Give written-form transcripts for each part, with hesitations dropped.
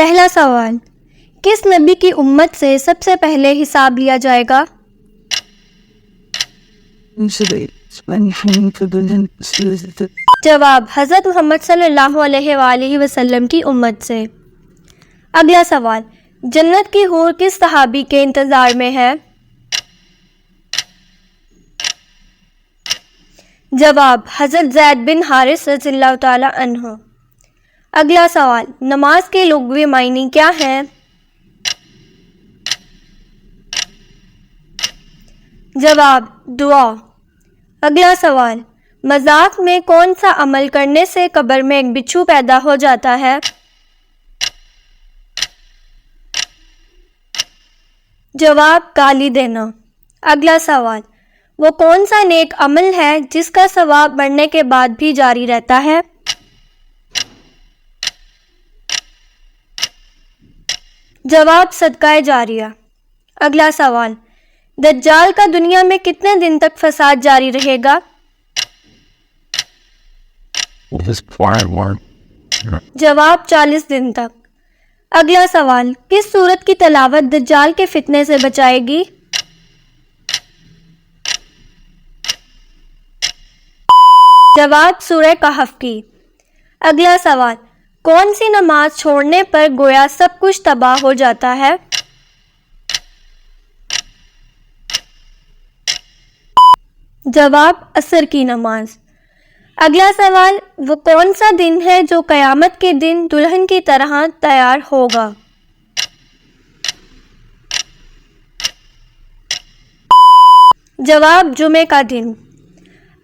پہلا سوال، کس نبی کی امت سے سب سے پہلے حساب لیا جائے گا؟ جواب، حضرت محمد صلی اللہ علیہ وآلہ وسلم کی امت سے۔ اگلا سوال، جنت کی حور کس صحابی کے انتظار میں ہے؟ جواب، حضرت زید بن حارث رضی اللہ تعالی عنہ۔ اگلا سوال، نماز کے لغوی معنی کیا ہیں؟ جواب، دعا۔ اگلا سوال، مذاق میں کون سا عمل کرنے سے قبر میں ایک بچھو پیدا ہو جاتا ہے؟ جواب، گالی دینا۔ اگلا سوال، وہ کون سا نیک عمل ہے جس کا ثواب مرنے کے بعد بھی جاری رہتا ہے؟ جواب، صدقہ جاریہ۔ اگلا سوال، دجال کا دنیا میں کتنے دن تک فساد جاری رہے گا؟ جواب، 40 دن تک۔ اگلا سوال، کس سورت کی تلاوت دجال کے فتنے سے بچائے گی؟ جواب، سورہ کہف کی۔ اگلا سوال، کون سی نماز چھوڑنے پر گویا سب کچھ تباہ ہو جاتا ہے؟ جواب، عصر کی نماز۔ اگلا سوال، وہ کون سا دن ہے جو قیامت کے دن دلہن کی طرح تیار ہوگا؟ جواب، جمعے کا دن۔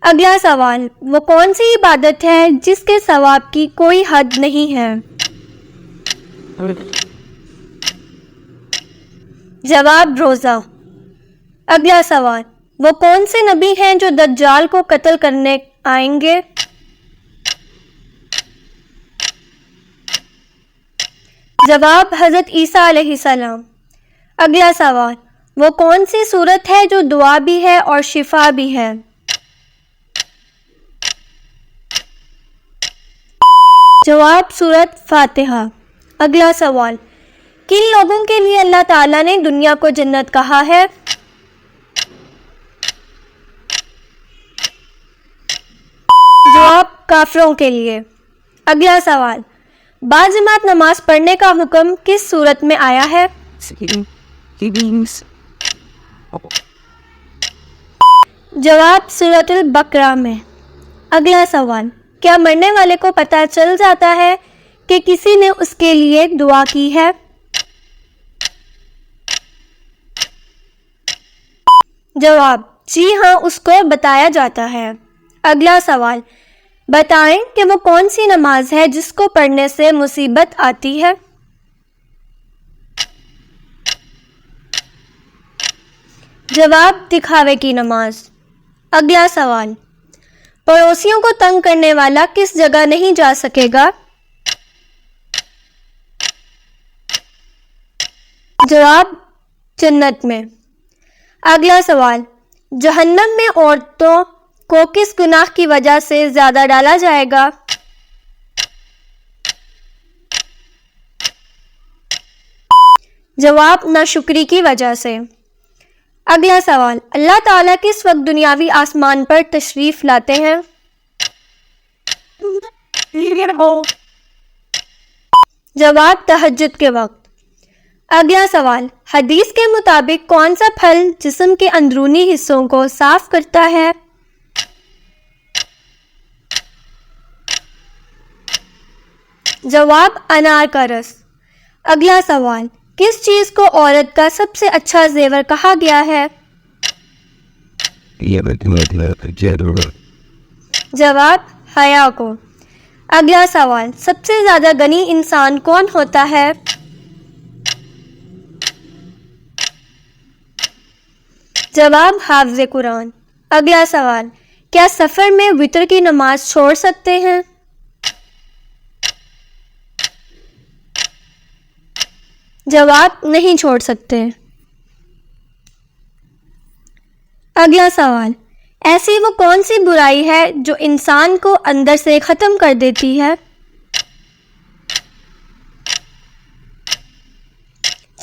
اگلا سوال، وہ کون سی عبادت ہے جس کے ثواب کی کوئی حد نہیں ہے؟ جواب، روزہ۔ اگلا سوال، وہ کون سے نبی ہیں جو دجال کو قتل کرنے آئیں گے؟ جواب، حضرت عیسیٰ علیہ السلام۔ اگلا سوال، وہ کون سی سورت ہے جو دعا بھی ہے اور شفا بھی ہے؟ جواب، سورت فاتحہ۔ اگلا سوال، کن لوگوں کے لیے اللہ تعالیٰ نے دنیا کو جنت کہا ہے؟ جواب، کافروں کے لیے۔ اگلا سوال، باجماعت نماز پڑھنے کا حکم کس صورت میں آیا ہے؟ جواب، سورۃ البقرہ میں۔ اگلا سوال، کیا مرنے والے کو پتہ چل جاتا ہے کہ کسی نے اس کے لیے دعا کی ہے؟ جواب، جی ہاں، اس کو بتایا جاتا ہے۔ اگلا سوال، بتائیں کہ وہ کون سی نماز ہے جس کو پڑھنے سے مصیبت آتی ہے؟ جواب، دکھاوے کی نماز۔ اگلا سوال، پڑوسیوں کو تنگ کرنے والا کس جگہ نہیں جا سکے گا؟ جواب، جنت میں۔ اگلا سوال، جہنم میں عورتوں کو کس گناہ کی وجہ سے زیادہ ڈالا جائے گا؟ جواب، ناشکری کی وجہ سے۔ اگلا سوال، اللہ تعالیٰ کس وقت دنیاوی آسمان پر تشریف لاتے ہیں؟ جواب، تہجد کے وقت۔ اگلا سوال، حدیث کے مطابق کون سا پھل جسم کے اندرونی حصوں کو صاف کرتا ہے؟ جواب، انار کا رس۔ اگلا سوال، کس چیز کو عورت کا سب سے اچھا زیور کہا گیا ہے؟ جواب، حیا کو۔ اگلا سوال، سب سے زیادہ غنی انسان کون ہوتا ہے؟ جواب، حافظ قرآن۔ اگلا سوال، کیا سفر میں وتر کی نماز چھوڑ سکتے ہیں؟ جواب، نہیں چھوڑ سکتے۔ اگلا سوال، ایسی وہ کون سی برائی ہے جو انسان کو اندر سے ختم کر دیتی ہے؟